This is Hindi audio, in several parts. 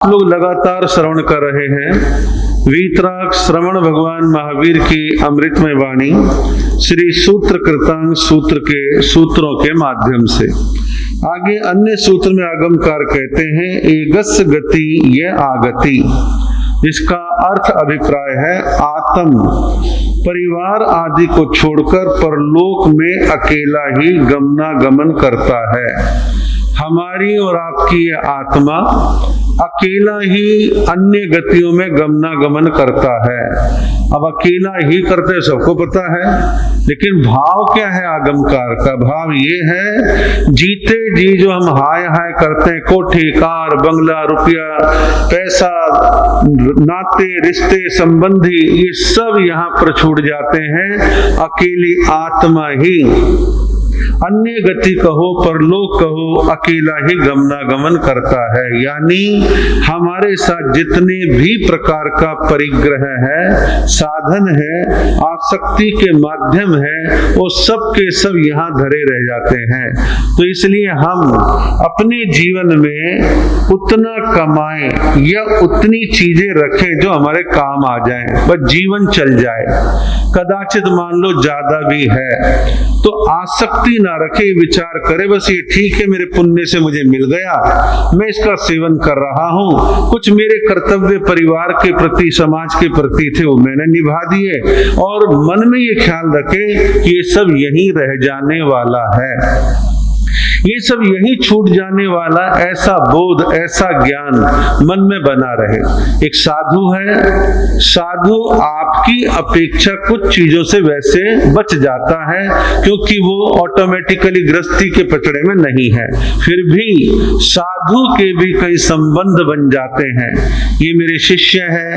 लोग लगातार श्रवण कर रहे हैं वीतराग श्रवण भगवान महावीर की अमृतमय वाणी श्री सूत्र कृतांग सूत्र के सूत्रों के माध्यम से। आगे अन्य सूत्र में आगमकार कहते हैं एगस गति ये आगति, जिसका अर्थ अभिप्राय है आत्म परिवार आदि को छोड़कर परलोक में अकेला ही गमनागमन करता है। हमारी और आपकी ये आत्मा अकेला ही अन्य गतियों में गमनागमन करता है। अब अकेला ही करते सबको पता है, लेकिन भाव क्या है आगमकार का? भाव ये है जीते जी जो हम हाय हाय करते हैं, कोठी कार बंगला रुपया पैसा नाते रिश्ते संबंधी, ये सब यहाँ पर छूट जाते हैं। अकेली आत्मा ही अन्य गति कहो परलोक कहो अकेला ही गमनागमन करता है। यानी हमारे साथ जितने भी प्रकार का परिग्रह है, साधन है, आसक्ति के माध्यम है, वो सब के सब यहाँ धरे रह जाते हैं। तो इसलिए हम अपने जीवन में उतना कमाएं या उतनी चीजें रखें जो हमारे काम आ जाएं, बस जीवन चल जाए। कदाचित मान लो ज्यादा भी है तो आसक्ति ना रखे, विचार करे बस ये ठीक है, मेरे पुण्य से मुझे मिल गया, मैं इसका सेवन कर रहा हूँ, कुछ मेरे कर्तव्य परिवार के प्रति समाज के प्रति थे वो मैंने निभा दिए, और मन में ये ख्याल रखे कि ये सब यहीं रह जाने वाला है, ये सब यही छूट जाने वाला, ऐसा बोध ऐसा ज्ञान मन में बना रहे। एक साधु है, साधु आपकी अपेक्षा कुछ चीजों से वैसे बच जाता है क्योंकि वो ऑटोमेटिकली गृहस्थी के पचड़े में नहीं है, फिर भी साधु के भी कई संबंध बन जाते हैं। ये मेरे शिष्य है,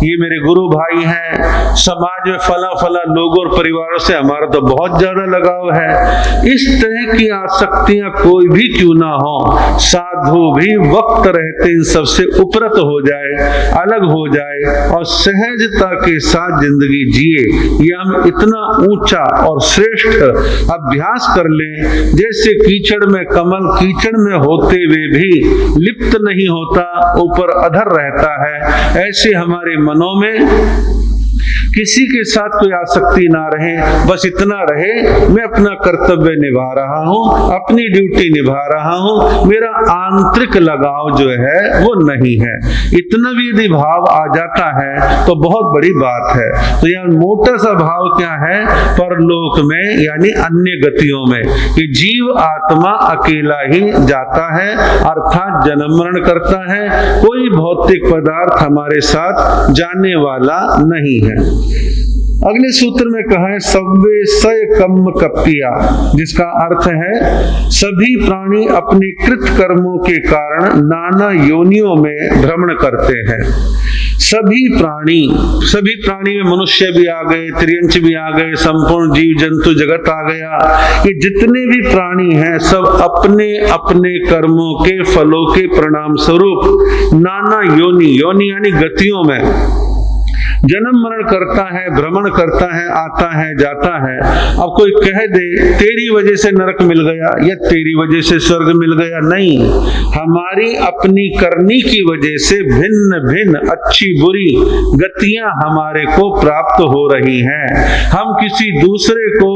ये मेरे गुरु भाई हैं, समाज में फला फला लोगों और परिवारों से हमारा तो बहुत ज्यादा लगाव है। इस तरह की आसक्ति कोई भी क्यों ना हो, साधु भी वक्त रहते इन सबसे उपरत हो जाए, अलग हो जाए और सहजता के साथ जिंदगी जिए। ये हम इतना ऊंचा और श्रेष्ठ अभ्यास कर लें, जैसे कीचड़ में कमल कीचड़ में होते हुए भी लिप्त नहीं होता, ऊपर अधर रहता है, ऐसे हमारे मनों में किसी के साथ कोई आसक्ति ना रहे, बस इतना रहे मैं अपना कर्तव्य निभा रहा हूँ, अपनी ड्यूटी निभा रहा हूँ, मेरा आंतरिक लगाव जो है वो नहीं है। इतना भी यदि भाव आ जाता है तो बहुत बड़ी बात है। तो यहाँ मोटा सा भाव क्या है परलोक में, यानी अन्य गतियों में, कि जीव आत्मा अकेला ही जाता है, अर्थात जन्म मरण करता है, कोई भौतिक पदार्थ हमारे साथ जाने वाला नहीं है। अगले सूत्र में कहा है सव्वे सय कम्म कप्पिया, जिसका अर्थ है सभी प्राणी अपने कृत कर्मों के कारण नाना योनियों में भ्रमण करते हैं। सभी प्राणी में मनुष्य भी आ गए, त्रियंच भी आ गए, संपूर्ण जीव जंतु जगत आ गया। ये जितने भी प्राणी हैं सब अपने अपने कर्मों के फलों के परिणाम स्वरूप नाना योनि यानी गतियों में जन्म मरण करता है, भ्रमण करता है, आता है जाता है। अब कोई कह दे तेरी वजह से नरक मिल गया या तेरी वजह से स्वर्ग मिल गया, नहीं, हमारी अपनी करनी की वजह से भिन्न भिन्न अच्छी बुरी गतियां हमारे को प्राप्त हो रही हैं। हम किसी दूसरे को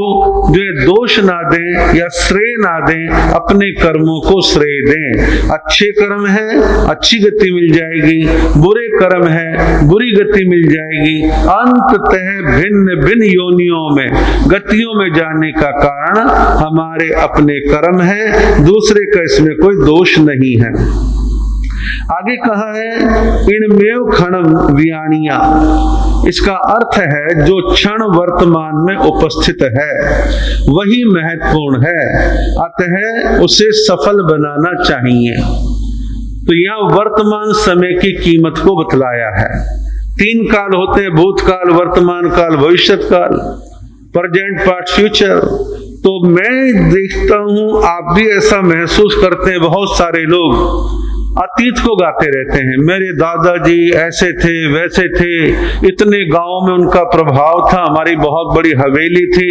जो दोष ना दें या श्रेय ना दें, अपने कर्मों को श्रेय दें। अच्छे कर्म है अच्छी गति मिल जाएगी, बुरे कर्म है बुरी गति मिल जाएगी। अंततः भिन्न भिन्न योनियों में गतियों में जाने का कारण हमारे अपने कर्म है, दूसरे का इसमें कोई दोष नहीं है। आगे कहा है इनमेव क्षणम वियाणिया, इसका अर्थ है जो क्षण वर्तमान में उपस्थित है वही महत्वपूर्ण है, अतः उसे सफल बनाना चाहिए। तो यह वर्तमान समय की कीमत को बतलाया है। 3 काल होते हैं, भूतकाल, वर्तमान काल, भविष्य काल, प्रेजेंट पास्ट फ्यूचर। तो मैं देखता हूं आप भी ऐसा महसूस करते हैं, बहुत सारे लोग अतीत को गाते रहते हैं। मेरे दादाजी ऐसे थे, वैसे थे, इतने गांवों में उनका प्रभाव था, हमारी बहुत बड़ी हवेली थी,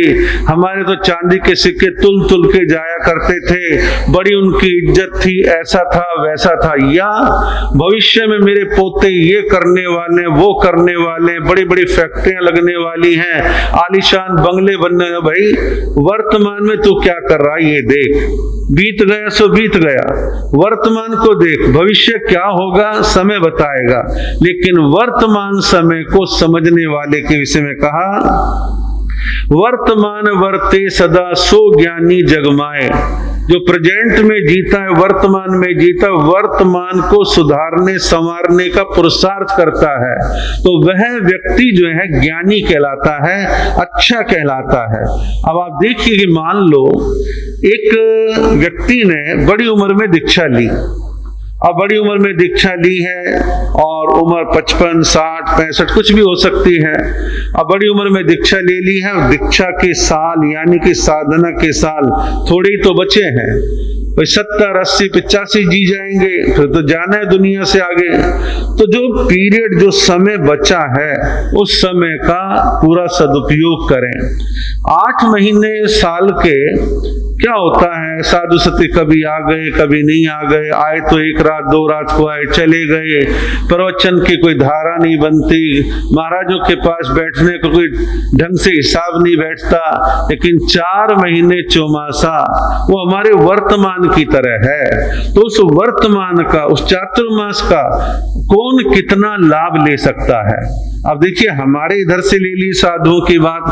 हमारे तो चांदी के सिक्के तुल तुल के जाया करते थे, बड़ी उनकी इज्जत थी, ऐसा था वैसा था। या भविष्य में मेरे पोते ये करने वाले, वो करने वाले, बड़ी बड़ी फैक्ट्रियां लगने वाली हैं, आलीशान बंगले बनने। भाई वर्तमान में तू क्या कर रहा है ये देख, बीत गया सो बीत गया, वर्तमान को देख, भविष्य क्या होगा समय बताएगा। लेकिन वर्तमान समय को समझने वाले के विषय में कहा, वर्तमान वर्ते सदा सो ज्ञानी जगमाए। जो प्रेजेंट में जीता है, वर्तमान में जीता, वर्तमान को सुधारने संवारने का पुरुषार्थ करता है, तो वह व्यक्ति जो है ज्ञानी कहलाता है, अच्छा कहलाता है। अब आप देखिए कि मान लो एक व्यक्ति ने बड़ी उम्र में दीक्षा ली, अब बड़ी उम्र में दीक्षा ली है और उम्र 55, 60, 65 कुछ भी हो सकती है। अब बड़ी उम्र में दीक्षा ले ली है और दीक्षा के साल यानी कि साधना के साल थोड़े ही तो बचे हैं, 70, 80, 85 जी जाएंगे, फिर तो जाना है दुनिया से आगे। तो जो पीरियड, जो समय बचा है, उस समय का पूरा सदुपयोग करें। 8 महीने साल के क्या होता है, साधु सती कभी आ गए कभी नहीं आ गए, आए तो 1 रात 2 रात को आए, चले गए, प्रवचन की कोई धारा नहीं बनती, महाराजों के पास बैठने को कोई ढंग से हिसाब नहीं बैठता। लेकिन 4 महीने चौमासा वो हमारे वर्तमान की तरह है। तो उस वर्तमान का, उस चातुर्मास का कौन कितना लाभ ले सकता है। अब देखिए हमारे इधर से ले ली साधुओं की बात,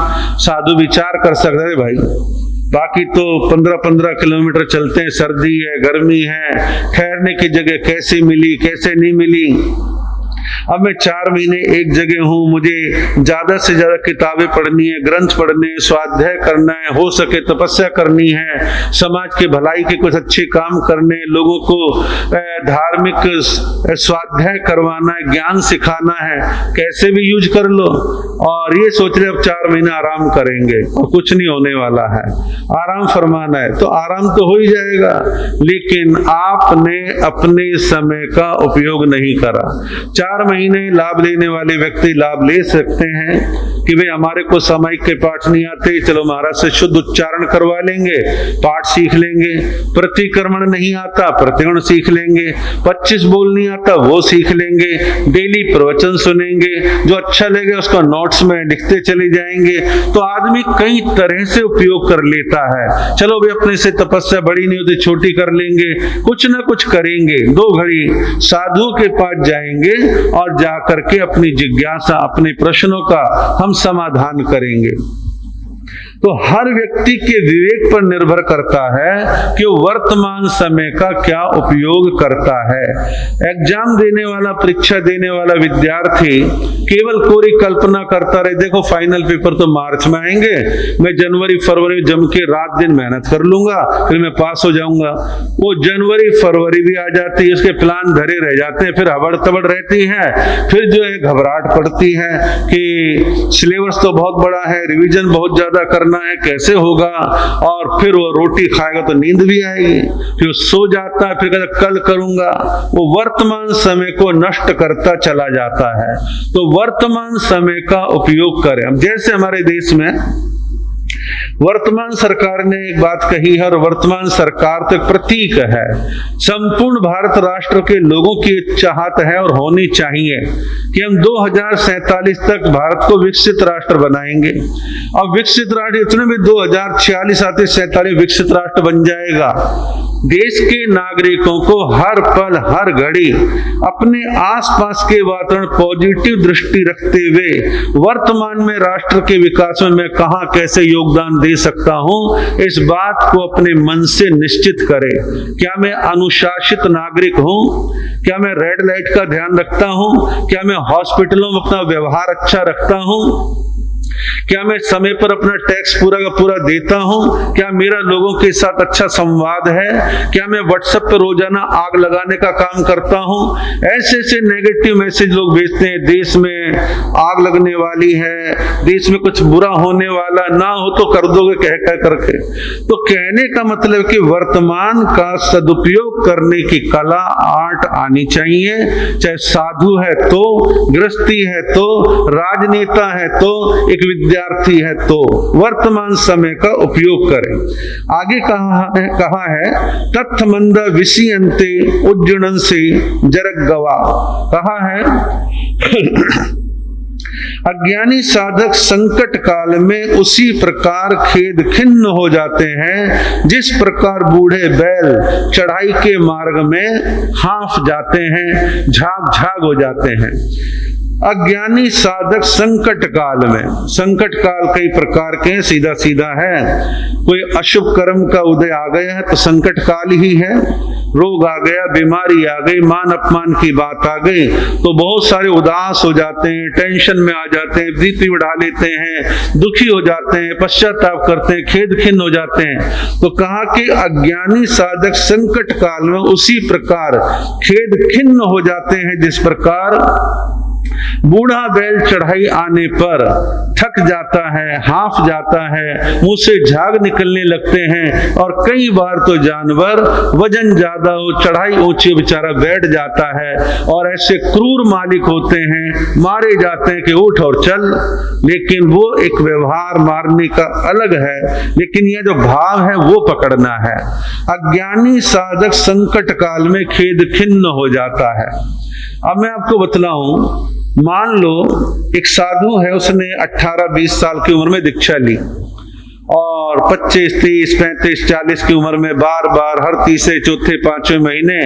साधु विचार कर सकते हैं भाई, बाकी तो 15-15 किलोमीटर चलते हैं, सर्दी है, गर्मी है, ठहरने की जगह कैसे मिली कैसे नहीं मिली। अब मैं 4 महीने एक जगह हूं, मुझे ज्यादा से ज्यादा किताबें पढ़नी है, ग्रंथ पढ़ने, स्वाध्याय करना है, हो सके तपस्या करनी है, समाज के भलाई के कुछ अच्छे काम करने, लोगों को धार्मिक स्वाध्याय करवाना है, ज्ञान सिखाना है, कैसे भी यूज कर लो। और ये सोच रहे अब 4 महीना आराम करेंगे और कुछ नहीं होने वाला है, आराम फरमाना है, तो आराम तो हो ही जाएगा। लेकिन आपने अपने समय का उपयोग नहीं करा। 4 महीने लाभ लेने वाले व्यक्ति लाभ ले सकते हैं कि भाई हमारे को सामायिक के पाठ नहीं आते, चलो महाराज से शुद्ध उच्चारण करवा लेंगे, पाठ सीख लेंगे, प्रतिक्रमण नहीं आता, प्रतिगण सीख लेंगे, 25 बोल नहीं आता वो सीख लेंगे, डेली प्रवचन सुनेंगे, जो अच्छा लगे उसका नोट्स में लिखते चले जाएंगे। तो आदमी कई तरह से उपयोग कर लेता है। चलो भाई अपने से तपस्या बड़ी नहीं होती, छोटी कर लेंगे, कुछ ना कुछ करेंगे, 2 घड़ी साधुओं के पास जाएंगे और जाकर के अपनी जिज्ञासा, अपने प्रश्नों का हम समाधान करेंगे। तो हर व्यक्ति के विवेक पर निर्भर करता है कि वो वर्तमान समय का क्या उपयोग करता है। एग्जाम देने वाला, परीक्षा देने वाला विद्यार्थी केवल कोरी कल्पना करता रहे, देखो फाइनल पेपर तो मार्च में आएंगे, मैं जनवरी फरवरी जम के रात दिन मेहनत कर लूंगा, फिर मैं पास हो जाऊंगा। वो जनवरी फरवरी भी आ जाती है, उसके प्लान धरे रह जाते हैं, फिर हबड़ तबड़ रहती है, फिर जो है घबराहट पड़ती है कि सिलेबस तो बहुत बड़ा है, रिवीजन बहुत ज्यादा करना है, कैसे होगा। और फिर वो रोटी खाएगा तो नींद भी आएगी, फिर सो जाता है, फिर कहता कल करूंगा। वो वर्तमान समय को नष्ट करता चला जाता है। तो वर्तमान समय का उपयोग करें। अब जैसे हमारे देश में वर्तमान सरकार ने एक बात कही है, और वर्तमान सरकार तो एक प्रतीक है, संपूर्ण भारत राष्ट्र के लोगों की चाहत है और होनी चाहिए कि हम 2047 तक भारत को विकसित राष्ट्र बनाएंगे। अब विकसित राष्ट्र इतने भी 2046 आते 47 विकसित राष्ट्र बन जाएगा। देश के नागरिकों को हर पल हर घड़ी अपने आसपास के वातावरण पॉजिटिव दृष्टि रखते हुए वर्तमान में राष्ट्र के विकास में मैं कहां कैसे योगदान दे सकता हूं, इस बात को अपने मन से निश्चित करें। क्या मैं अनुशासित नागरिक हूं? क्या मैं रेड लाइट का ध्यान रखता हूं? क्या मैं हॉस्पिटलों में अपना व्यवहार अच्छा रखता हूं? क्या मैं समय पर अपना टैक्स पूरा का पूरा देता हूं? क्या मेरा लोगों के साथ अच्छा संवाद है? क्या मैं व्हाट्सएप पर रोजाना आग लगाने का काम करता हूं? ऐसे ऐसे नेगेटिव मैसेज लोग भेजते हैं, देश में आग लगने वाली है, देश में कुछ बुरा होने वाला, ना हो तो कर दोगे कह कह करके। तो कहने का मतलब कि वर्तमान का सदुपयोग करने की कला, आर्ट आनी चाहिए। चाहे साधु है तो, गृहस्थी है तो, राजनेता है तो, एक विद्यार्थी है तो वर्तमान समय का उपयोग करें। आगे कहा है तथ मंद विषयन्ते उज्जुणन से जरक गवा। कहा है अज्ञानी साधक संकट काल में उसी प्रकार खेद खिन्न हो जाते हैं जिस प्रकार बूढ़े बैल चढ़ाई के मार्ग में हाँफ जाते हैं, झाग झाग हो जाते हैं। अज्ञानी साधक संकट काल में, संकट काल कई प्रकार के, सीधा सीधा है, कोई अशुभ कर्म का उदय आ गया है तो संकट काल ही है। रोग आ गया, बीमारी आ गई, मान अपमान की बात आ गई तो बहुत सारे उदास हो जाते हैं, टेंशन में आ जाते हैं, बीपी बढ़ा लेते हैं, दुखी हो जाते हैं, पश्चाताप करते हैं, खेद खिन्न हो जाते हैं। तो कहा कि अज्ञानी साधक संकट काल में उसी प्रकार खेद खिन्न हो जाते हैं जिस प्रकार बूढ़ा बैल चढ़ाई आने पर थक जाता है, हाफ जाता है, मुंह से झाग निकलने लगते हैं और कई बार तो जानवर वजन ज्यादा हो, चढ़ाई ऊंची, बेचारा बैठ जाता है और ऐसे क्रूर मालिक होते हैं, मारे जाते हैं कि उठ और चल। लेकिन वो एक व्यवहार मारने का अलग है, लेकिन यह जो भाव है वो पकड़ना है। अज्ञानी साधक संकट काल में खेद खिन्न हो जाता है। अब मैं आपको बतलाऊं, मान लो एक साधु है, उसने 18-20 साल की उम्र में दीक्षा ली और 25, 30, 35, 40 की उम्र में बार बार हर तीसरे, चौथे, पांचवें महीने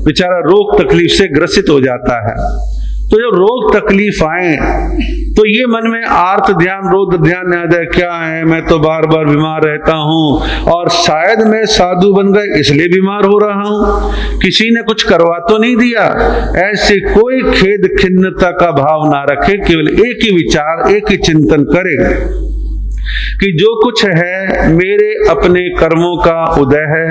बेचारा रोग तकलीफ से ग्रसित हो जाता है। तो जब रोग तकलीफ आए तो ये मन में आर्त ध्यान, रोग ध्यान याद है, क्या है, मैं तो बार बार बीमार रहता हूं और शायद मैं साधु बन गए इसलिए बीमार हो रहा हूं, किसी ने कुछ करवा तो नहीं दिया। ऐसे कोई खेद खिन्नता का भाव ना रखे, केवल एक ही विचार, एक ही चिंतन करे कि जो कुछ है मेरे अपने कर्मों का उदय है,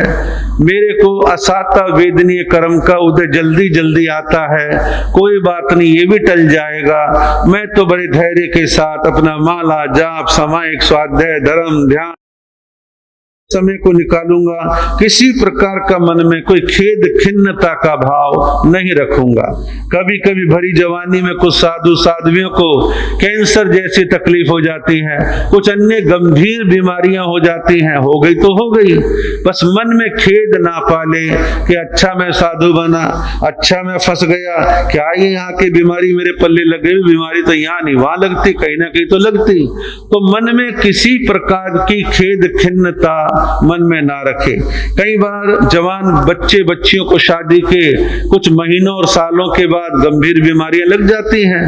मेरे को असाता वेदनीय कर्म का उदय जल्दी जल्दी आता है, कोई बात नहीं, ये भी टल जाएगा। मैं तो बड़े धैर्य के साथ अपना माला जाप, सामायिक स्वाध्याय, धर्म, ध्यान समय को निकालूंगा, किसी प्रकार का मन में कोई खेद खिन्नता का भाव नहीं रखूंगा। कभी कभी भरी जवानी में कुछ साधु साध्वियों को कैंसर जैसी तकलीफ हो जाती है, कुछ अन्य गंभीर बीमारियां हो जाती हैं, हो गई तो हो गई, बस मन में खेद ना पाले कि अच्छा मैं साधु बना, अच्छा मैं फंस गया, क्या ये यहाँ की बीमारी मेरे पल्ले लग गई, बीमारी तो यहाँ नहीं वहां लगती, कहीं ना कहीं तो लगती। तो मन में किसी प्रकार की खेद खिन्नता मन में ना रखे। कई बार जवान बच्चे बच्चियों को शादी के कुछ महीनों और सालों के बाद गंभीर बीमारियां लग जाती हैं।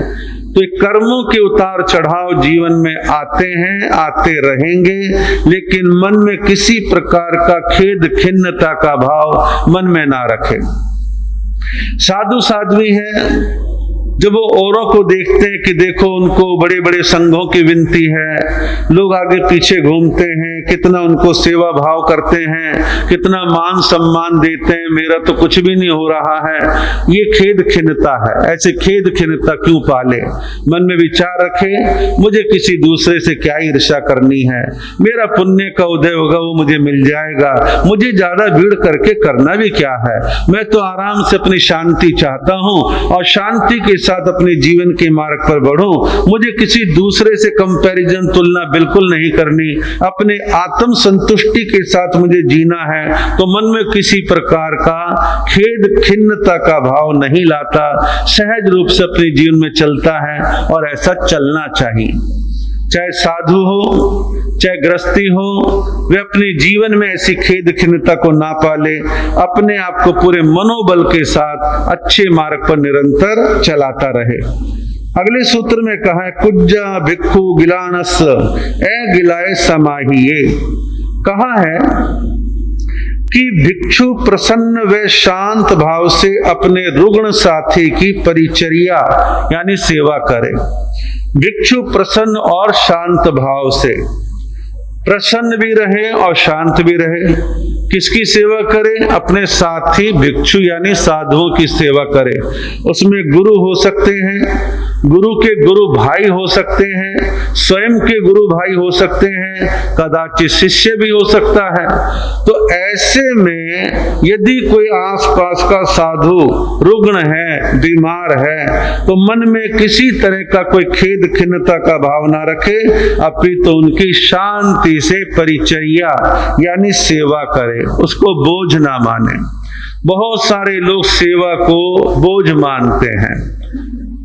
तो कर्मों के उतार चढ़ाव जीवन में आते हैं, आते रहेंगे, लेकिन मन में किसी प्रकार का खेद खिन्नता का भाव मन में ना रखे। साधु साध्वी है, जब वो औरों को देखते हैं कि देखो उनको बड़े बड़े संघों की विनती है, लोग आगे पीछे घूमते हैं, कितना उनको सेवा भाव करते हैं, कितना मान सम्मान देते हैं, मेरा तो कुछ भी नहीं हो रहा है, ये खेद खिन्नता है। ऐसे खेद खिन्नता क्यों पाले? मन में विचार रखे, मुझे किसी दूसरे से क्या ईर्ष्या करनी है, मेरा पुण्य का उदय होगा वो मुझे मिल जाएगा, मुझे ज्यादा भीड़ करके करना भी क्या है, मैं तो आराम से अपनी शांति चाहता हूँ और शांति के साथ अपने जीवन के मार्ग पर बढ़ूं, मुझे किसी दूसरे से कंपैरिजन, तुलना बिल्कुल नहीं करनी, अपने आत्म संतुष्टि के साथ मुझे जीना है। तो मन में किसी प्रकार का खेद खिन्नता का भाव नहीं लाता, सहज रूप से अपने जीवन में चलता है और ऐसा चलना चाहिए। चाहे साधु हो, चाहे गृहस्थी हो, वे अपने जीवन में ऐसी खेद खिन्नता को ना पाले, अपने आप को पूरे मनोबल के साथ अच्छे मार्ग पर निरंतर चलाता रहे। अगले सूत्र में कहा है कुज्जा भिक्खु गिलानस ए गिलाए समाहिए। कहा है कि भिक्षु प्रसन्न व शांत भाव से अपने रुग्ण साथी की परिचर्या यानी सेवा करे। भिक्षु प्रसन्न और शांत भाव से, प्रसन्न भी रहे और शांत भी रहे। किसकी सेवा करे? अपने साथी भिक्षु यानी साधुओं की सेवा करे। उसमें गुरु हो सकते हैं, गुरु के गुरु भाई हो सकते हैं, स्वयं के गुरु भाई हो सकते हैं, कदाचित शिष्य भी हो सकता है। तो ऐसे में यदि कोई आसपास का साधु रुग्ण है, बीमार है, तो मन में किसी तरह का कोई खेद खिन्नता का भाव ना रखे, अपितु तो उनकी शांति से परिचर्या यानी सेवा करे, उसको बोझ ना माने। बहुत सारे लोग सेवा को बोझ मानते हैं।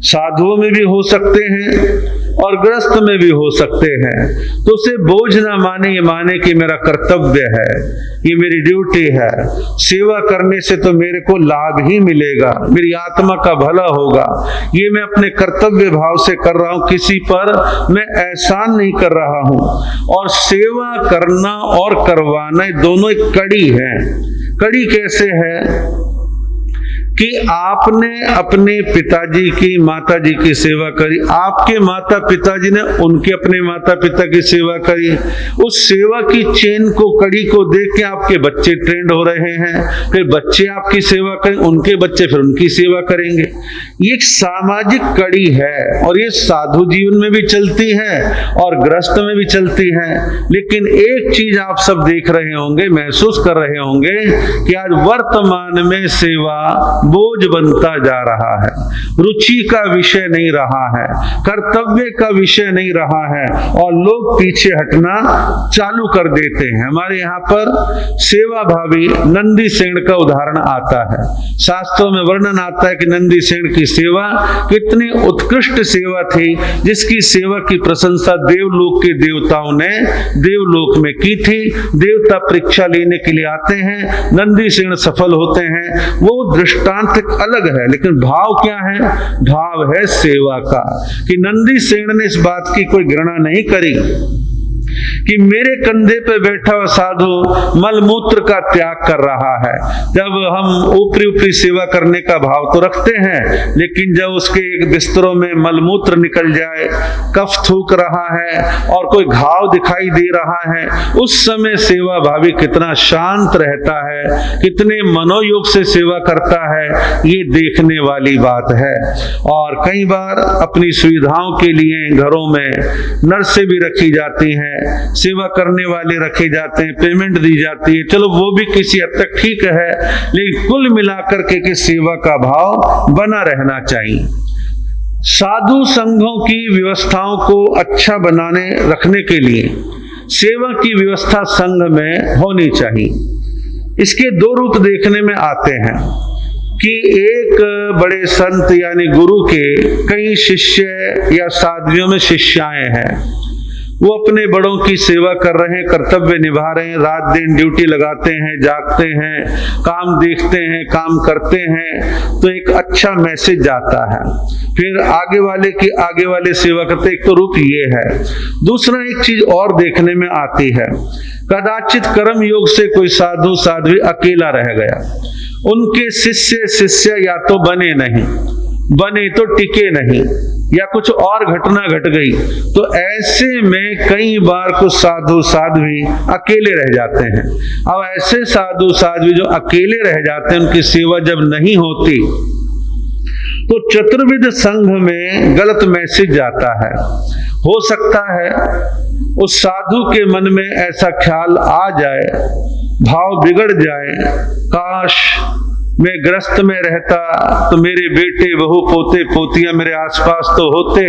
साधुओं में भी हो सकते हैं और गृहस्थ में भी हो सकते हैं। तो उसे बोझ ना माने, ये माने कि मेरा कर्तव्य है, ये मेरी ड्यूटी है, सेवा करने से तो मेरे को लाभ ही मिलेगा, मेरी आत्मा का भला होगा, ये मैं अपने कर्तव्य भाव से कर रहा हूं, किसी पर मैं एहसान नहीं कर रहा हूं। और सेवा करना और करवाना दोनों एक कड़ी है। कड़ी कैसे है कि आपने अपने पिताजी की, माताजी की सेवा करी, आपके माता पिताजी ने उनके अपने माता पिता की सेवा करी। उस सेवा की चेन को, कड़ी को देख के आपके बच्चे ट्रेंड हो रहे हैं, फिर बच्चे आपकी सेवा करें, उनके बच्चे फिर उनकी सेवा करेंगे। ये एक सामाजिक कड़ी है और ये साधु जीवन में भी चलती है और गृहस्थ में भी चलती है। लेकिन एक चीज आप सब देख रहे होंगे, महसूस कर रहे होंगे कि आज वर्तमान में सेवा बोझ बनता जा रहा है, रुचि का विषय नहीं रहा है, कर्तव्य का विषय नहीं रहा है और लोग पीछे हटना चालू कर देते हैं। हमारे यहाँ पर सेवा भावी नंदी सेन का उदाहरण आता है। शास्त्रों में वर्णन आता है कि नंदी सेन की सेवा कितनी उत्कृष्ट सेवा थी, जिसकी सेवा की प्रशंसा देवलोक के देवताओं ने देवलोक में की थी। देवता परीक्षा लेने के लिए आते हैं, नंदी सेन सफल होते हैं। वो दृष्टांत अलग है, लेकिन भाव क्या है? भाव है सेवा का, कि नंदी सेन ने इस बात की कोई घृणा नहीं करी कि मेरे कंधे पे बैठा हुआ साधु मलमूत्र का त्याग कर रहा है। जब हम ऊपरी ऊपरी सेवा करने का भाव तो रखते हैं, लेकिन जब उसके एक बिस्तरों में मलमूत्र निकल जाए, कफ थूक रहा है और कोई घाव दिखाई दे रहा है, उस समय सेवा भावी कितना शांत रहता है, कितने मनोयोग से सेवा करता है, ये देखने वाली बात है। और कई बार अपनी सुविधाओं के लिए घरों में नर्सें भी रखी जाती हैं, सेवा करने वाले रखे जाते हैं, पेमेंट दी जाती है, चलो वो भी किसी हद तक ठीक है, लेकिन कुल मिलाकर के सेवा का भाव बना रहना चाहिए। साधु संघों की व्यवस्थाओं को अच्छा बनाने रखने के लिए सेवा की व्यवस्था संघ में होनी चाहिए। इसके दो रूप देखने में आते हैं कि एक बड़े संत यानी गुरु के कई शिष्य या साधुओं में शिष्याएं हैं, वो अपने बड़ों की सेवा कर रहे हैं, कर्तव्य निभा रहे हैं, रात दिन ड्यूटी लगाते हैं, जागते हैं, काम देखते हैं, काम करते हैं, तो एक अच्छा मैसेज जाता है। फिर आगे वाले सेवा करते, एक तो रूप ये है। दूसरा एक चीज और देखने में आती है, कदाचित कर्म योग से कोई साधु साध्वी अकेला रह गया, उनके शिष्य या तो बने तो टिके नहीं, या कुछ और घटना घट गई, तो ऐसे में कई बार कुछ साधु साध्वी अकेले रह जाते हैं। अब ऐसे साधु साध्वी जो अकेले रह जाते हैं, उनकी सेवा जब नहीं होती तो चतुर्विध संघ में गलत मैसेज जाता है। हो सकता है उस साधु के मन में ऐसा ख्याल आ जाए, भाव बिगड़ जाए, काश मैं गृहस्थ में रहता तो मेरे बेटे बहू पोते पोतियां मेरे आसपास तो होते,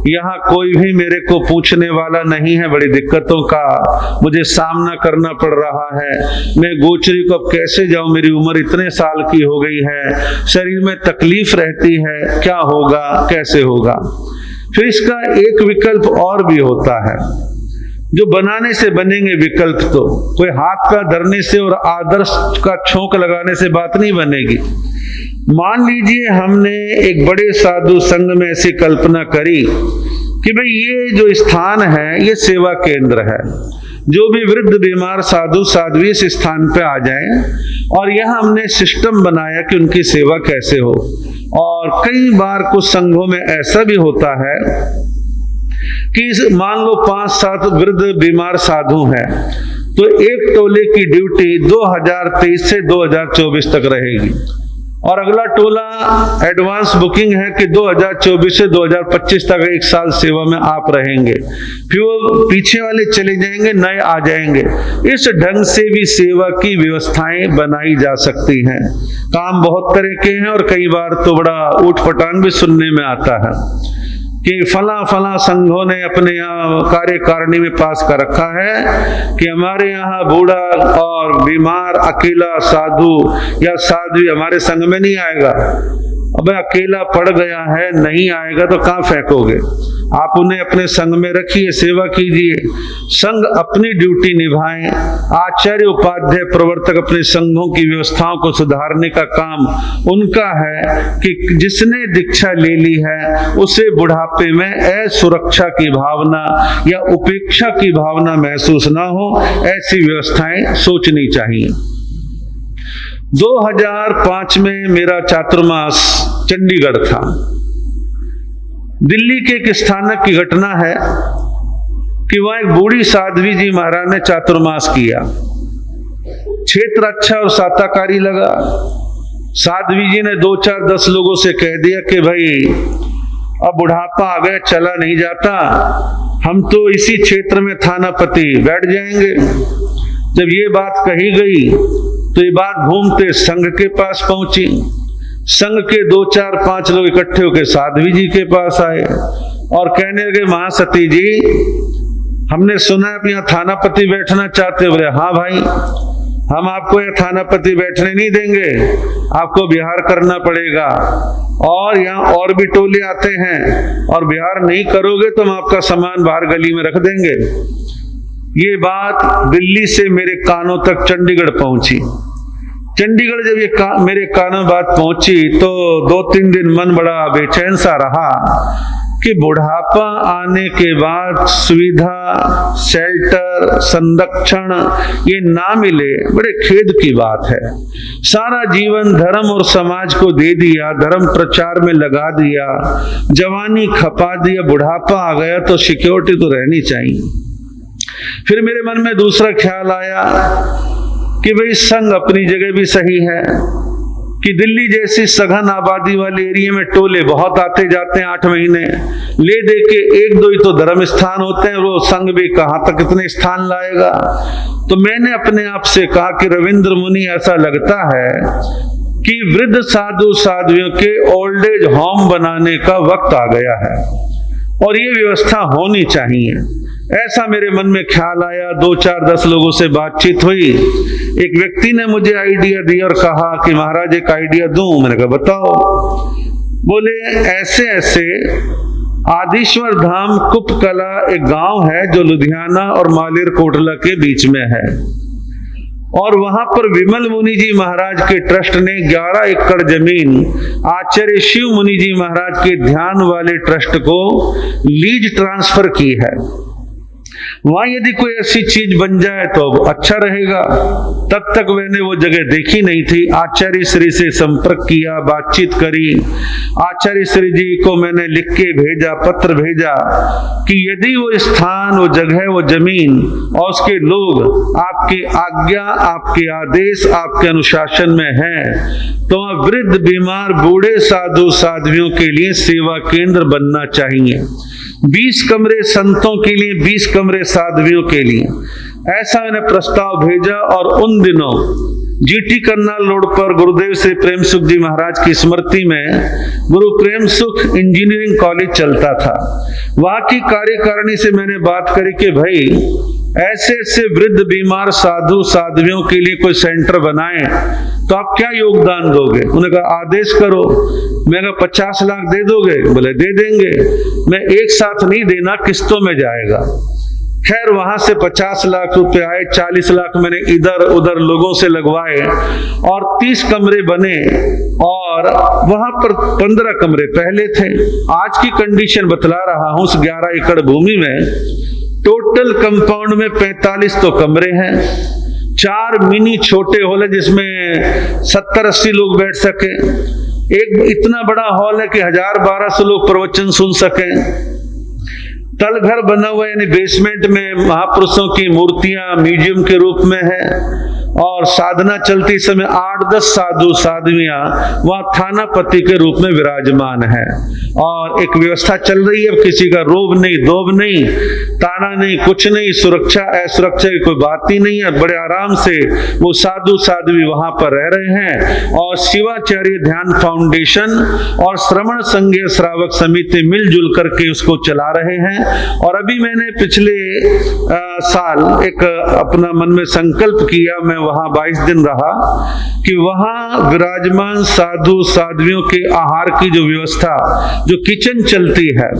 यहाँ कोई भी मेरे को पूछने वाला नहीं है, बड़ी दिक्कतों का मुझे सामना करना पड़ रहा है, मैं गोचरी को अब कैसे जाऊं, मेरी उम्र इतने साल की हो गई है, शरीर में तकलीफ रहती है, क्या होगा, कैसे होगा। फिर इसका एक विकल्प और भी होता है, जो बनाने से बनेंगे विकल्प, तो कोई हाथ का धरने से और आदर्श का छोंक लगाने से बात नहीं बनेगी। मान लीजिए हमने एक बड़े साधु संघ में ऐसी कल्पना करी कि भाई ये जो स्थान है ये सेवा केंद्र है, जो भी वृद्ध बीमार साधु साध्वी इस स्थान पे आ जाएं, और यह हमने सिस्टम बनाया कि उनकी सेवा कैसे हो। और कई बार कुछ संघों में ऐसा भी होता है कि मान लो 5-7 वृद्ध बीमार साधु हैं, तो एक टोले की ड्यूटी 2023 से 2024 तक रहेगी, और अगला टोला एडवांस बुकिंग है कि 2024 से 2025 तक 1 साल सेवा में आप रहेंगे, फिर वो पीछे वाले चले जाएंगे, नए आ जाएंगे। इस ढंग से भी सेवा की व्यवस्थाएं बनाई जा सकती हैं। काम बहुत तरह के हैं, और कई बार तो बड़ा ऊट-पटांग भी सुनने में आता है कि फला संघों ने अपने यहाँ कार्यकारिणी में पास कर रखा है कि हमारे यहाँ बूढ़ा और बीमार अकेला साधु या साध्वी हमारे संघ में नहीं आएगा। अब अकेला पड़ गया है, नहीं आएगा तो कहाँ फेंकोगे? आप उन्हें अपने संघ में रखिए, सेवा कीजिए, संघ अपनी ड्यूटी निभाएं। आचार्य उपाध्याय प्रवर्तक अपने संघों की व्यवस्थाओं को सुधारने का काम उनका है कि जिसने दीक्षा ले ली है उसे बुढ़ापे में असुरक्षा की भावना या उपेक्षा की भावना महसूस ना हो, ऐसी व्यवस्थाएं सोचनी चाहिए। 2005 में मेरा चातुर्मास चंडीगढ़ था। दिल्ली के एक स्थानक की घटना है कि वहां एक बूढ़ी साध्वी जी महाराज ने चातुर्मास किया। क्षेत्र अच्छा और साताकारी लगा। साध्वी जी ने 2-4-10 लोगों से कह दिया कि भाई अब बुढ़ापा आ गया, चला नहीं जाता, हम तो इसी क्षेत्र में थानापति बैठ जाएंगे। जब ये बात कही गई तो ये बात घूमते संघ के पास पहुंची। संघ के 2-4-5 लोग इकट्ठे होकर साध्वी जी के पास आए और कहने लगे, महासती जी, हमने सुना है आप यहाँ थानापति बैठना चाहते हो। बोले हाँ भाई, हम आपको यहाँ थानापति बैठने नहीं देंगे, आपको बिहार करना पड़ेगा, और यहाँ और भी टोले आते हैं, और बिहार नहीं करोगे तो हम आपका सामान बाहर गली में रख देंगे। ये बात दिल्ली से मेरे कानों तक चंडीगढ़ पहुंची। चंडीगढ़ जब ये मेरे कानों बात पहुंची तो 2-3 दिन मन बड़ा बेचैन सा रहा कि बुढ़ापा आने के बाद सुविधा, शेल्टर, संरक्षण ये ना मिले, बड़े खेद की बात है। सारा जीवन धर्म और समाज को दे दिया, धर्म प्रचार में लगा दिया, जवानी खपा दिया, बुढ़ापा आ गया तो सिक्योरिटी तो रहनी चाहिए। फिर मेरे मन में दूसरा ख्याल आया कि भाई संघ अपनी जगह भी सही है कि दिल्ली जैसी सघन आबादी वाले एरिया में टोले बहुत आते जाते हैं, 8 महीने ले दे के 1-2 ही तो धर्म स्थान होते हैं, वो संघ भी कहाँ तक इतने स्थान लाएगा। तो मैंने अपने आप से कहा कि रविंद्र मुनि, ऐसा लगता है कि वृद्ध साधु साध्वियों के ओल्ड एज होम बनाने का वक्त आ गया है और ये व्यवस्था होनी चाहिए। ऐसा मेरे मन में ख्याल आया। 2-4-10 लोगों से बातचीत हुई। एक व्यक्ति ने मुझे आइडिया दिया और कहा कि महाराज एक आइडिया दूं। मैंने कहा बताओ। बोले ऐसे ऐसे आदिश्वर धाम कुपकला एक गांव है जो लुधियाना और मालेरकोटला के बीच में है, और वहां पर विमल मुनि जी महाराज के ट्रस्ट ने 11 एकड़ जमीन आचार्य शिव मुनि जी महाराज के ध्यान वाले ट्रस्ट को लीज ट्रांसफर की है। वहां यदि कोई ऐसी चीज बन जाए तो अच्छा रहेगा। तब तक मैंने वो जगह देखी नहीं थी। आचार्य श्री से संपर्क किया, बातचीत करी। आचार्य श्री जी को मैंने लिख के भेजा, पत्र भेजा कि यदि वो स्थान, वो जगह, वो जमीन और उसके लोग आपकी आज्ञा, आपके आदेश, आपके अनुशासन में है तो वृद्ध, बीमार, बूढ़े साधु साध्वियों के लिए सेवा केंद्र बनना चाहिए। 20 कमरे संतों के लिए, 20 कमरे साध्वियों के लिए, ऐसा मैंने प्रस्ताव भेजा। और उन दिनों जीटी करनाल रोड पर गुरुदेव श्री प्रेम सुख जी महाराज की स्मृति में गुरु प्रेम सुख इंजीनियरिंग कॉलेज चलता था। वहां की कार्यकारिणी से मैंने बात करी कि भाई ऐसे ऐसे वृद्ध, बीमार साधु साध्वियों के लिए कोई सेंटर बनाएं तो आप क्या योगदान दोगे? उन्होंने कहा आदेश करो। मैं कहा 50 लाख दे दोगे? बोले दे देंगे। मैं एक साथ नहीं देना, किस्तों में जाएगा। खैर वहां से 50 लाख रुपए आए। 40 लाख मैंने इधर उधर लोगों से लगवाए और 30 कमरे बने, और वहां पर 15 कमरे पहले थे। आज की कंडीशन बतला रहा हूं। उस 11 एकड़ भूमि में टोटल कंपाउंड में 45 तो कमरे हैं, 4 मिनी छोटे हॉल है जिसमें 70-80 लोग बैठ सके, एक इतना बड़ा हॉल है कि 1000-1200 लोग प्रवचन सुन सकें। तल घर बना हुआ यानी बेसमेंट में महापुरुषों की मूर्तियां म्यूजियम के रूप में है, और साधना चलती समय 8-10 साधु साध्वियां वहां थानापति के रूप में विराजमान है, और एक व्यवस्था चल रही है। किसी का रोब नहीं, दोब नहीं, ताना नहीं, कुछ नहीं, सुरक्षा असुरक्षा की कोई बात ही नहीं है। बड़े आराम से वो साधु साध्वी वहां पर रह रहे हैं, और शिवाचार्य ध्यान फाउंडेशन और श्रवण संघ श्रावक समिति मिलजुल करके उसको चला रहे हैं। और अभी मैंने पिछले साल एक अपना मन में संकल्प किया, मैं वहां 22 दिन रहा, कि वहां विराजमान साधु साध्वियों के आहार की जो व्यवस्था, जो किचन चलती है,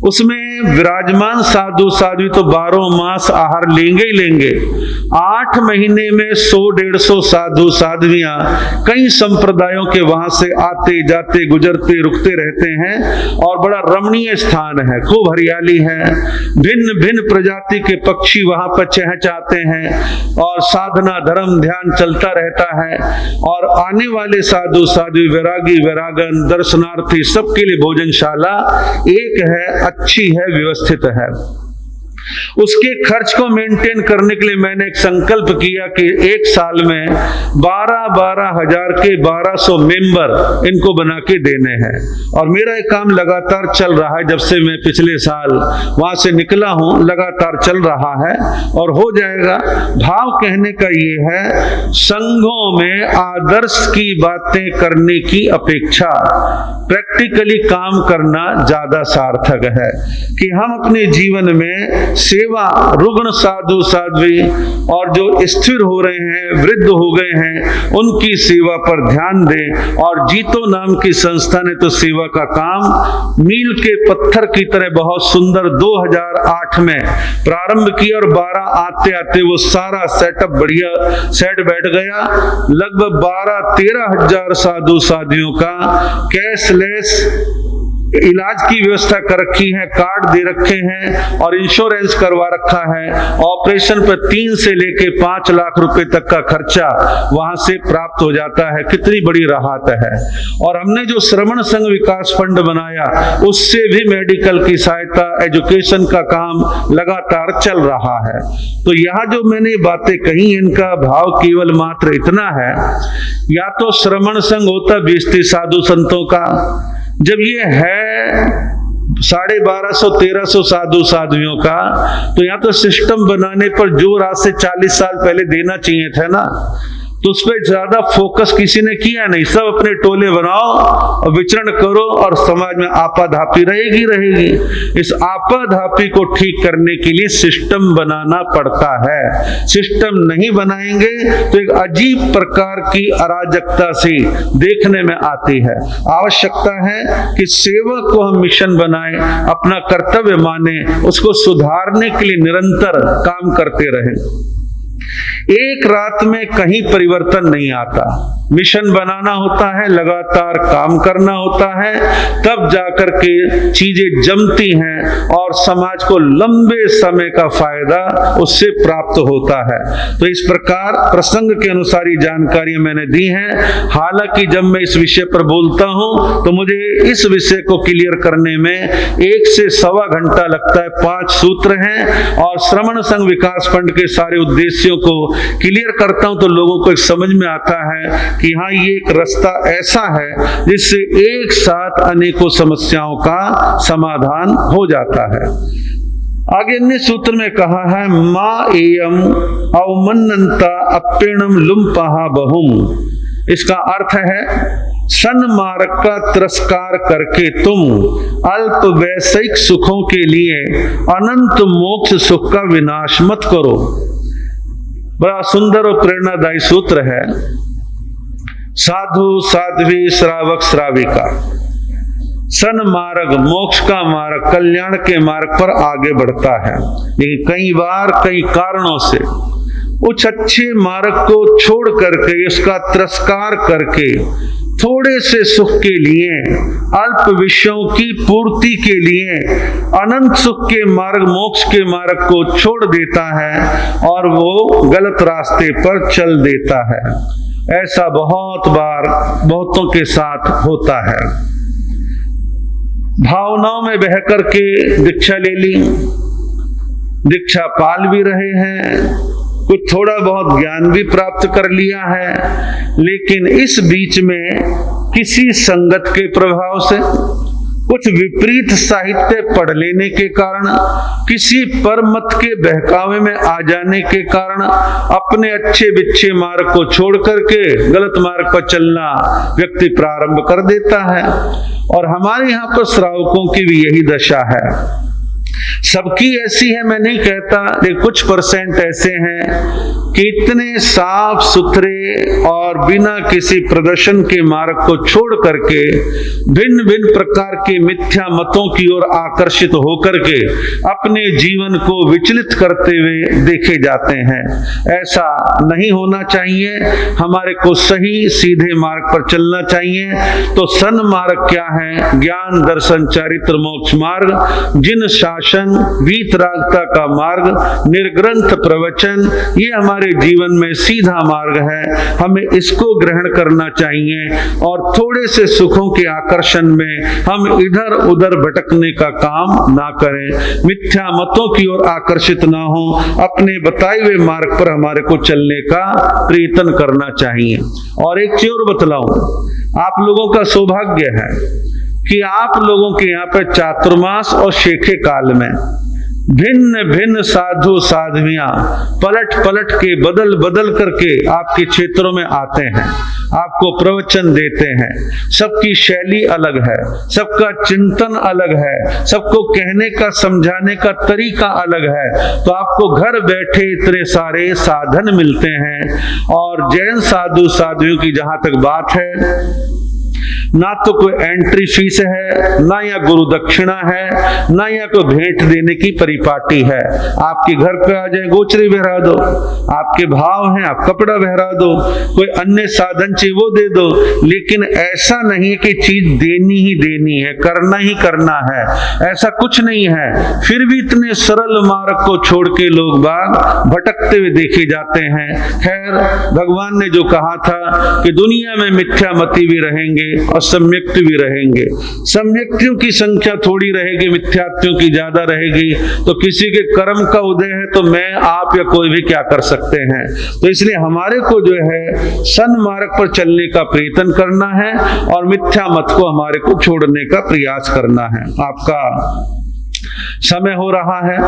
उसमें विराजमान साधु साध्वी तो 12 मास आहार लेंगे ही लेंगे। 8 महीने में 100-150 साधु साध्वियां कई संप्रदायों के वहां से आते जाते गुजरते रुकते रहते हैं, और बड़ा रमणीय स्थान है, खूब हरियाली है, भिन्न भिन्न प्रजाति के पक्षी वहां पर चहचहाते हैं, और साधना धर्म ध्यान चलता रहता है। और आने वाले साधु साध्वी वैरागी वैरागन दर्शनार्थी सबके लिए भोजनशाला एक है, अच्छी है, व्यवस्थित है। उसके खर्च को मेंटेन करने के लिए मैंने एक संकल्प किया कि एक साल में 12-12 हजार के 1200 मेंबर इनको बना के देने हैं, और मेरा एक काम लगातार चल रहा है। जब से मैं पिछले साल वहां से निकला हूं, लगातार चल रहा है और हो जाएगा। भाव कहने का ये है, संघों में आदर्श की बातें करने की अपेक्षा प्रैक्टिकली काम करना ज्यादा सार्थक है, कि हम अपने जीवन में सेवा, रुग्ण साधु साध्वी और जो स्थिर हो रहे हैं, वृद्ध हो गए हैं, उनकी सेवा पर ध्यान दें। और जीतो नाम की संस्था ने तो सेवा का काम मील के पत्थर की तरह बहुत सुंदर 2008 में प्रारंभ किया, और 12 आते आते वो सारा सेटअप बढ़िया सेट बैठ गया। लगभग 12-13 हजार साधु साध्वियों का कैशलेस इलाज की व्यवस्था कर रखी है, कार्ड दे रखे हैं और इंश्योरेंस करवा रखा है। ऑपरेशन पर 3 से लेके 5 लाख रुपए तक का खर्चा वहां से प्राप्त हो जाता है। कितनी बड़ी राहत है। और हमने जो श्रवण संघ विकास फंड बनाया, उससे भी मेडिकल की सहायता, एजुकेशन का काम लगातार चल रहा है। तो यहाँ जो मैंने बातें कही, इनका भाव केवल मात्र इतना है, या तो श्रवण संघ होता 20 साधु संतों का, जब ये है 1250-1300 साधु साध्वियों का, तो यहाँ तो सिस्टम बनाने पर जो आज से 40 साल पहले देना चाहिए था ना, तो उस पर ज्यादा फोकस किसी ने किया नहीं। सब अपने टोले बनाओ और विचरण करो, और समाज में आपाधापी रहेगी। इस आपाधापी को ठीक करने के लिए सिस्टम बनाना पड़ता है। सिस्टम नहीं बनाएंगे तो एक अजीब प्रकार की अराजकता सी देखने में आती है। आवश्यकता है कि सेवा को हम मिशन बनाएं, अपना कर्तव्य माने, उसको सुधारने के लिए निरंतर काम करते रहें। एक रात में कहीं परिवर्तन नहीं आता। मिशन बनाना होता है, लगातार काम करना होता है, तब जाकर के चीजें जमती हैं और समाज को लंबे समय का फायदा उससे प्राप्त होता है। तो इस प्रकार प्रसंग के अनुसार ही जानकारी मैंने दी है। हालांकि जब मैं इस विषय पर बोलता हूं तो मुझे इस विषय को क्लियर करने में 1 से सवा घंटा लगता है। 5 सूत्र हैं और श्रवण संघ विकास फंड के सारे उद्देश्यों को क्लियर करता हूं तो लोगों को एक समझ में आता है कि हाँ, ये एक रास्ता ऐसा है जिससे एक साथ अनेकों समस्याओं का समाधान हो जाता है। आगे अन्य सूत्र में कहा है, मा एयम अवमन्नता अप्यणम लुम्पहा बहुम। इसका अर्थ है, सन्मार्ग का तिरस्कार करके तुम अल्प वैषयिक सुखों के लिए अनंत मोक्ष सुख का विनाश मत करो। बड़ा सुंदर और प्रेरणादायी सूत्र है। साधु साध्वी श्रावक श्राविका सन्मार्ग, मोक्ष का मार्ग, कल्याण के मार्ग पर आगे बढ़ता है, लेकिन कई बार कई कारणों से उस अच्छे मार्ग को छोड़ करके, इसका तिरस्कार करके थोड़े से सुख के लिए, अल्प विषयों की पूर्ति के लिए अनंत सुख के मार्ग, मोक्ष के मार्ग को छोड़ देता है और वो गलत रास्ते पर चल देता है। ऐसा बहुत बार बहुतों के साथ होता है। भावनाओं में बह करके दीक्षा ले ली, दीक्षा पाल भी रहे हैं, कुछ थोड़ा बहुत ज्ञान भी प्राप्त कर लिया है, लेकिन इस बीच में किसी संगत के प्रभाव से, कुछ विपरीत साहित्य पढ़ लेने के कारण, किसी पर मत के बहकावे में आ जाने के कारण अपने अच्छे बिच्छे मार्ग को छोड़ करके गलत मार्ग पर चलना व्यक्ति प्रारंभ कर देता है। और हमारे यहाँ पर श्रावकों की भी यही दशा है। सबकी ऐसी है मैं नहीं कहता, लेकिन कुछ परसेंट ऐसे हैं कि इतने साफ सुथरे और बिना किसी प्रदर्शन के मार्ग को छोड़ करके भिन्न भिन्न प्रकार के मिथ्या मतों की ओर आकर्षित होकर के अपने जीवन को विचलित करते हुए देखे जाते हैं। ऐसा नहीं होना चाहिए। हमारे को सही सीधे मार्ग पर चलना चाहिए। तो सन्मार्ग क्या है? ज्ञान, दर्शन, चारित्र, मोक्ष मार्ग, जिन शासन, वीतरागता का मार्ग, निर्ग्रंथ प्रवचन, ये हमारे जीवन में सीधा मार्ग है। हमें इसको ग्रहण करना चाहिए और थोड़े से सुखों के आकर्षण में हम इधर उधर भटकने का काम ना करें, मिथ्या मतों की ओर आकर्षित ना हो, अपने बताए हुए मार्ग पर हमारे को चलने का प्रयत्न करना चाहिए। और एक चीज और बतलाऊं, आप लोगों का सौभाग्य है कि आप लोगों के यहाँ पे चातुर्मास और शेखे काल में भिन्न भिन्न साधु साध्वियां पलट पलट के बदल बदल करके आपके क्षेत्रों में आते हैं, आपको प्रवचन देते हैं। सबकी शैली अलग है, सबका चिंतन अलग है, सबको कहने का समझाने का तरीका अलग है। तो आपको घर बैठे इतने सारे साधन मिलते हैं। और जैन साधु साध्वियों की जहां तक बात है, ना तो कोई एंट्री फीस है, ना या गुरु दक्षिणा है, ना या कोई भेंट देने की परिपाटी है। आपके घर पे आ जाए, गोचरी बहरा दो, आपके भाव हैं, आप कपड़ा बहरा दो, कोई अन्य साधन चाहिए वो दे दो। लेकिन ऐसा नहीं है कि चीज देनी ही देनी है, करना ही करना है, ऐसा कुछ नहीं है। फिर भी इतने सरल मार्ग को छोड़ के लोग बाग भटकते हुए देखे जाते हैं। खैर, भगवान ने जो कहा था कि दुनिया में मिथ्यामती भी रहेंगे और सम्यक्ति भी रहेंगे। सम्यक्तियों की संख्या थोड़ी रहेगी, मिथ्यात्वियों की ज्यादा रहेगी। तो किसी के कर्म का उदय है तो मैं, आप या कोई भी क्या कर सकते हैं। तो इसलिए हमारे को जो है सन्मार्ग पर चलने का प्रयत्न करना है और मिथ्या मत को हमारे को छोड़ने का प्रयास करना है। आपका समय हो रहा है।